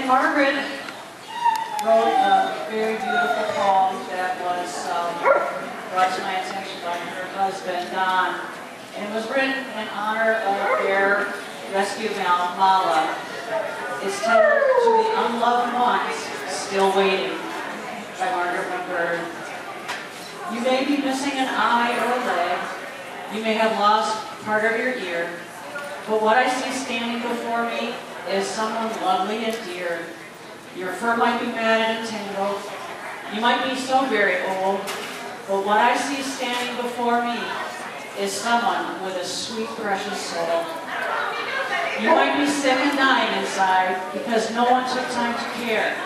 Margaret wrote a very beautiful poem that was brought to my attention by her husband, Don. And it was written in honor of their rescue gal, Mala. It's titled To the Unloved Ones Still Waiting by Margaret Wingerter. You may be missing an eye or a leg. You may have lost part of your ear. But what I see standing before me is someone lovely and dear. Your fur might be matted and tangled. You might be so very old. But what I see standing before me is someone with a sweet, precious soul. You might be sick and dying inside because no one took time to care.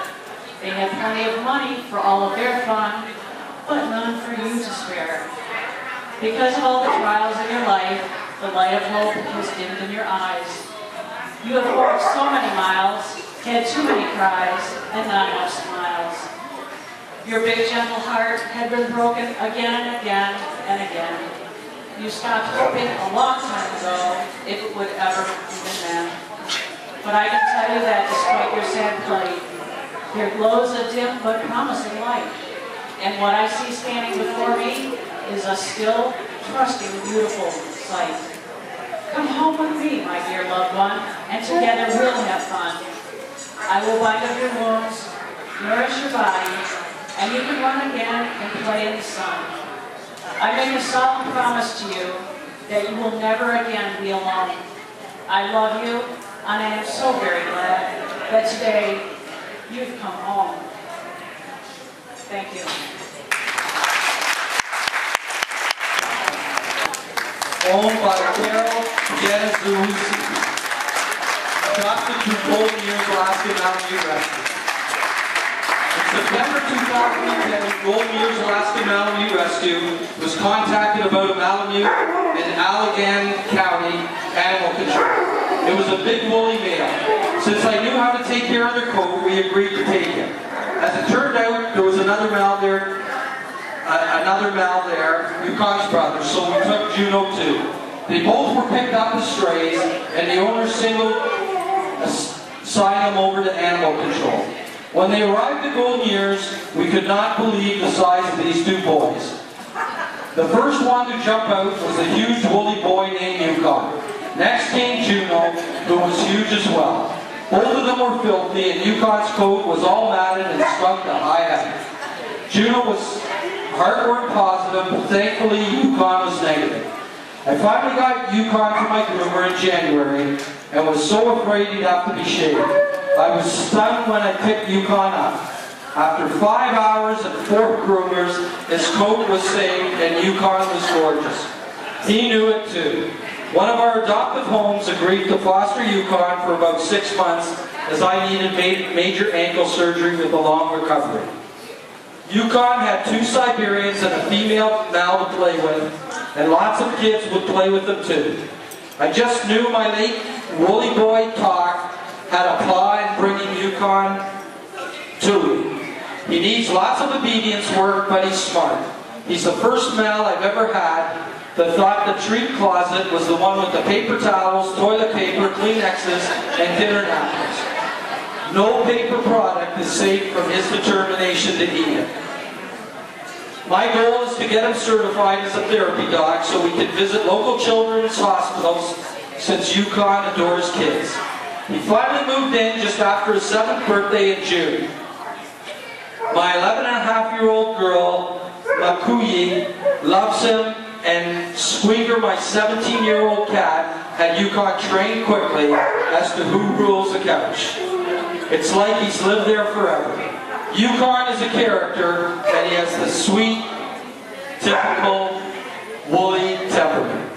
They had plenty of money for all of their fun, but none for you to spare. Because of all the trials in your life, the light of hope has dimmed in your eyes. You have walked so many miles, had too many cries, and not enough smiles. Your big, gentle heart had been broken again and again and again. You stopped hoping a long time ago if it would ever even end. But I can tell you that despite your sad plight, there glows a dim but promising light. And what I see standing before me is a still, trusting, beautiful sight. Come home with me, my dear loved one, and together we'll have fun. I will bind up your wounds, nourish your body, and you can run again and play in the sun. I make a solemn promise to you that you will never again be alone. I love you, and I am so very glad that today you've come home. Thank you. Owned by Carol Genuzi. Adopted to Golden Years Alaska Mountain Ute Rescue. In September 2010, Golden Years Alaska Mountain Ute Rescue was contacted about a Malamute in Allegan County Animal Control. It was a big woolly male. Since I knew how to take care of their coat, we agreed to take him. As it turned out, there was another male there, Yukon's brother, so we took Juno too. They both were picked up as strays, and the owner signed them over to Animal Control. When they arrived at Golden Years, we could not believe the size of these two boys. The first one to jump out was a huge woolly boy named Yukon. Next came Juno, who was huge as well. Both of them were filthy, and Yukon's coat was all matted and strung to high heaven. Juno was heartworm positive, but thankfully Yukon was negative. I finally got Yukon to my groomer in January and was so afraid he'd have to be shaved. I was stunned when I picked Yukon up. After 5 hours and 4 groomers, his coat was saved and Yukon was gorgeous. He knew it too. One of our adoptive homes agreed to foster Yukon for about 6 months as I needed major ankle surgery with a long recovery. Yukon had 2 Siberians and a female Mal to play with, and lots of kids would play with them too. I just knew my late woolly boy Talk had a paw in bringing Yukon to me. He needs lots of obedience work, but he's smart. He's the first Mal I've ever had that thought the treat closet was the one with the paper towels, toilet paper, Kleenexes, and dinner napkins. No paper product is safe from his determination to eat it. My goal is to get him certified as a therapy dog so we can visit local children's hospitals since Yukon adores kids. He finally moved in just after his 7th birthday in June. My 11-and-a-half-year-old girl, Makuyi, loves him, and Squeaker, my 17-year-old cat, had Yukon trained quickly as to who rules the couch. It's like he's lived there forever. Yukon is a character, and he has the sweet, typical, woolly temperament.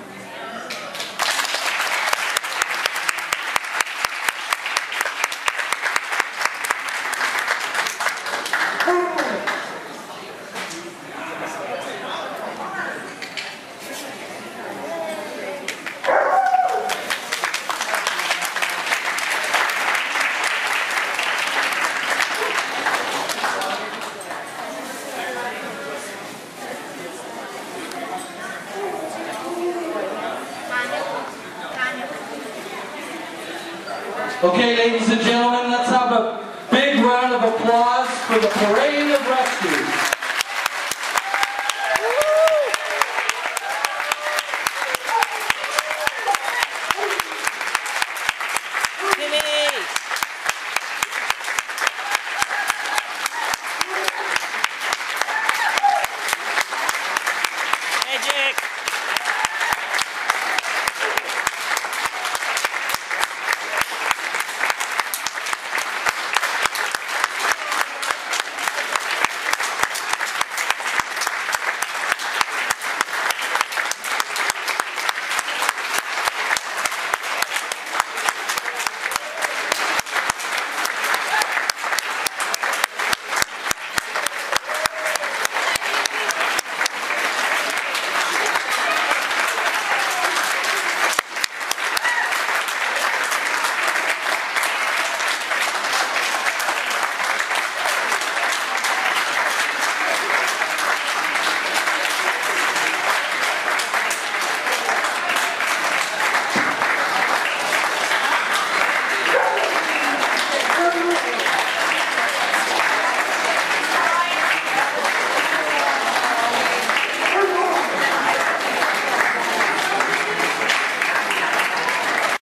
Okay, ladies and gentlemen, let's have a of applause for the Parade of Rescue.